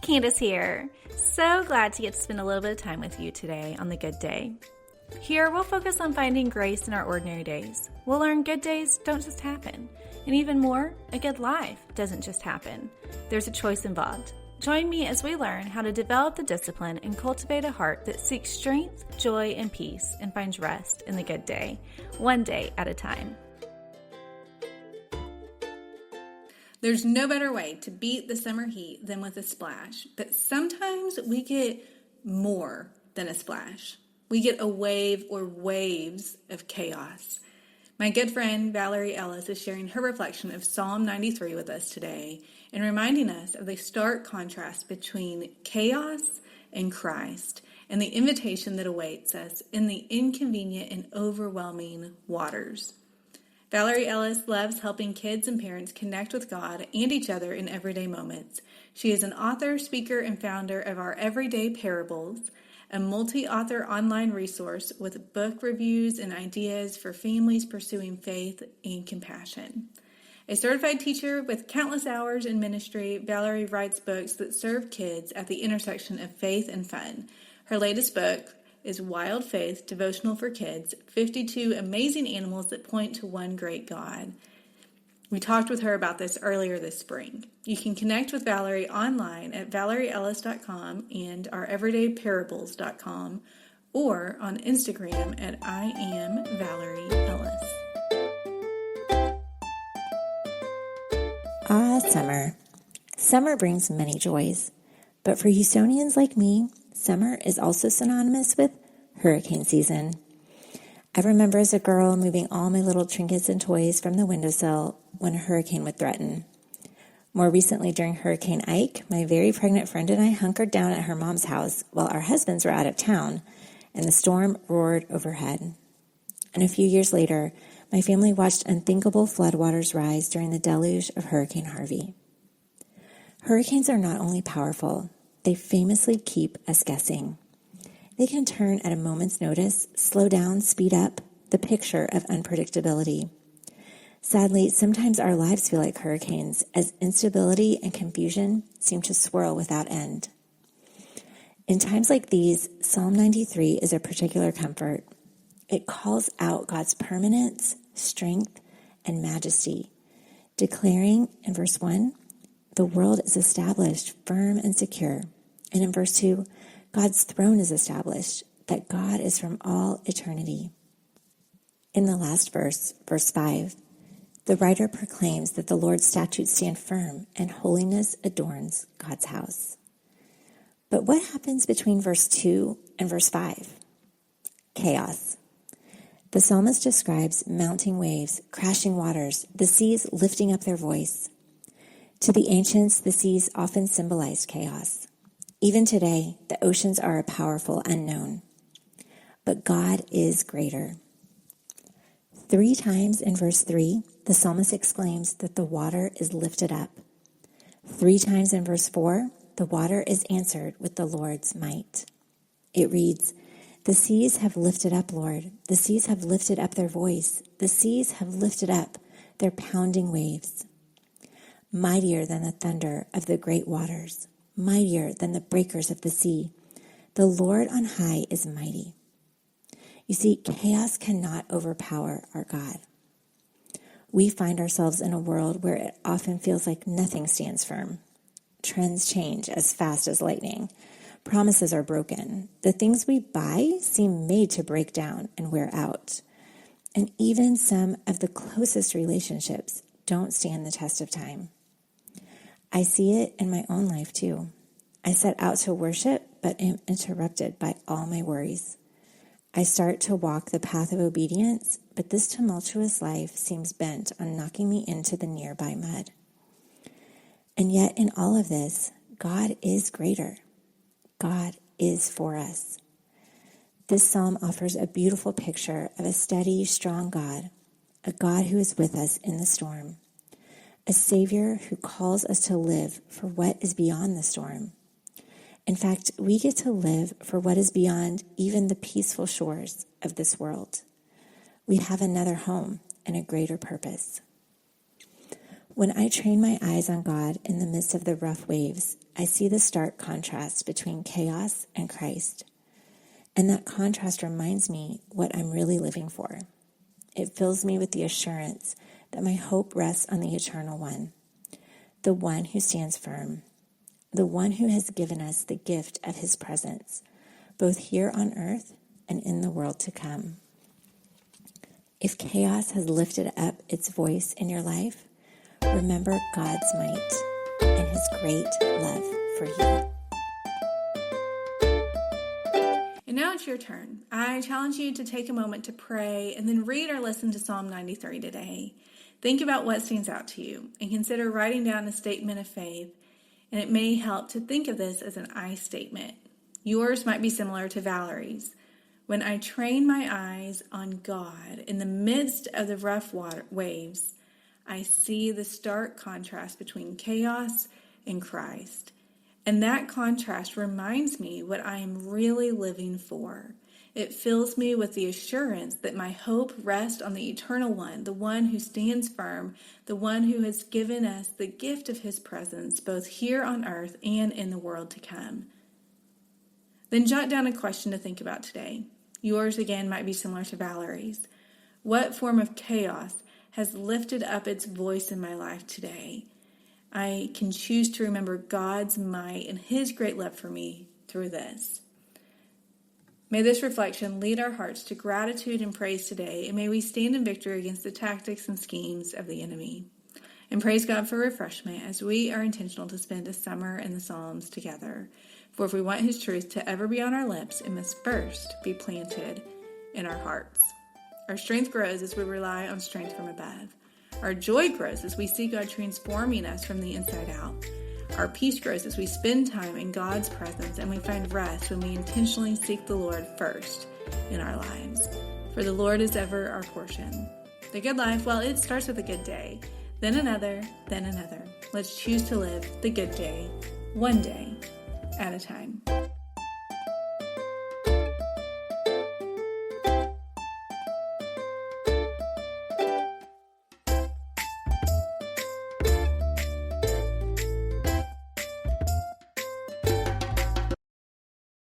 Candace here. So glad to get to spend a little bit of time with you today on the Good Day. Here, we'll focus on finding grace in our ordinary days. We'll learn good days don't just happen. And even more, a good life doesn't just happen. There's a choice involved. Join me as we learn how to develop the discipline and cultivate a heart that seeks strength, joy, and peace and finds rest in the good day, one day at a time. There's no better way to beat the summer heat than with a splash, but sometimes we get more than a splash. We get a wave or waves of chaos. My good friend Valerie Ellis is sharing her reflection of Psalm 93 with us today and reminding us of the stark contrast between chaos and Christ and the invitation that awaits us in the inconvenient and overwhelming waters. Valerie Ellis loves helping kids and parents connect with God and each other in everyday moments. She is an author, speaker, and founder of Our Everyday Parables, a multi-author online resource with book reviews and ideas for families pursuing faith and compassion. A certified teacher with countless hours in ministry, Valerie writes books that serve kids at the intersection of faith and fun. Her latest book is Wild Faith, Devotional for Kids, 52 Amazing Animals That Point to One Great God. We talked with her about this earlier this spring. You can connect with Valerie online at valerieellis.com and oureverydayparables.com or on Instagram at I am Valerie Ellis. Summer. Summer brings many joys, but for Houstonians like me, summer is also synonymous with hurricane season. I remember as a girl moving all my little trinkets and toys from the windowsill when a hurricane would threaten. More recently, during Hurricane Ike, my very pregnant friend and I hunkered down at her mom's house while our husbands were out of town, and the storm roared overhead. And a few years later, my family watched unthinkable floodwaters rise during the deluge of Hurricane Harvey. Hurricanes are not only powerful, they famously keep us guessing. They can turn at a moment's notice, slow down, speed up, the picture of unpredictability. Sadly, sometimes our lives feel like hurricanes, as instability and confusion seem to swirl without end. In times like these, Psalm 93 is a particular comfort. It calls out God's permanence, strength, and majesty, declaring in verse 1, the world is established firm and secure. And in verse 2, God's throne is established, that God is from all eternity. In the last verse, verse 5, the writer proclaims that the Lord's statutes stand firm and holiness adorns God's house. But what happens between verse 2 and verse 5? Chaos. The psalmist describes mounting waves, crashing waters, the seas lifting up their voice. To the ancients, the seas often symbolized chaos. Even today, the oceans are a powerful unknown. But God is greater. 3 times in verse 3, the psalmist exclaims that the water is lifted up. 3 times in verse 4, the water is answered with the Lord's might. It reads, the seas have lifted up, Lord. The seas have lifted up their voice. The seas have lifted up their pounding waves. Mightier than the thunder of the great waters, mightier than the breakers of the sea. The Lord on high is mighty. You see, chaos cannot overpower our God. We find ourselves in a world where it often feels like nothing stands firm. Trends change as fast as lightning. Promises are broken. The things we buy seem made to break down and wear out. And even some of the closest relationships don't stand the test of time. I see it in my own life too. I set out to worship, but am interrupted by all my worries. I start to walk the path of obedience, but this tumultuous life seems bent on knocking me into the nearby mud. And yet in all of this, God is greater. God is for us. This psalm offers a beautiful picture of a steady, strong God, a God who is with us in the storm, a Savior who calls us to live for what is beyond the storm. In fact, we get to live for what is beyond even the peaceful shores of this world. We have another home and a greater purpose. When I train my eyes on God in the midst of the rough waves, I see the stark contrast between chaos and Christ. And that contrast reminds me what I'm really living for. It fills me with the assurance that my hope rests on the Eternal One, the one who stands firm, the one who has given us the gift of his presence, both here on earth and in the world to come. If chaos has lifted up its voice in your life, remember God's might and his great love for you. And now it's your turn. I challenge you to take a moment to pray and then read or listen to Psalm 93 today. Think about what stands out to you and consider writing down a statement of faith. And it may help to think of this as an I statement. Yours might be similar to Valerie's. When I train my eyes on God in the midst of the rough waves, I see the stark contrast between chaos and Christ. And that contrast reminds me what I am really living for. It fills me with the assurance that my hope rests on the Eternal One, the one who stands firm, the one who has given us the gift of his presence, both here on earth and in the world to come. Then jot down a question to think about today. Yours again might be similar to Valerie's. What form of chaos has lifted up its voice in my life today? I can choose to remember God's might and his great love for me through this. May this reflection lead our hearts to gratitude and praise today, and may we stand in victory against the tactics and schemes of the enemy. And praise God for refreshment as we are intentional to spend a summer in the Psalms together. For if we want his truth to ever be on our lips, it must first be planted in our hearts. Our strength grows as we rely on strength from above. Our joy grows as we see God transforming us from the inside out. Our peace grows as we spend time in God's presence, and we find rest when we intentionally seek the Lord first in our lives. For the Lord is ever our portion. The good life, well, it starts with a good day, then another, then another. Let's choose to live the good day, one day at a time.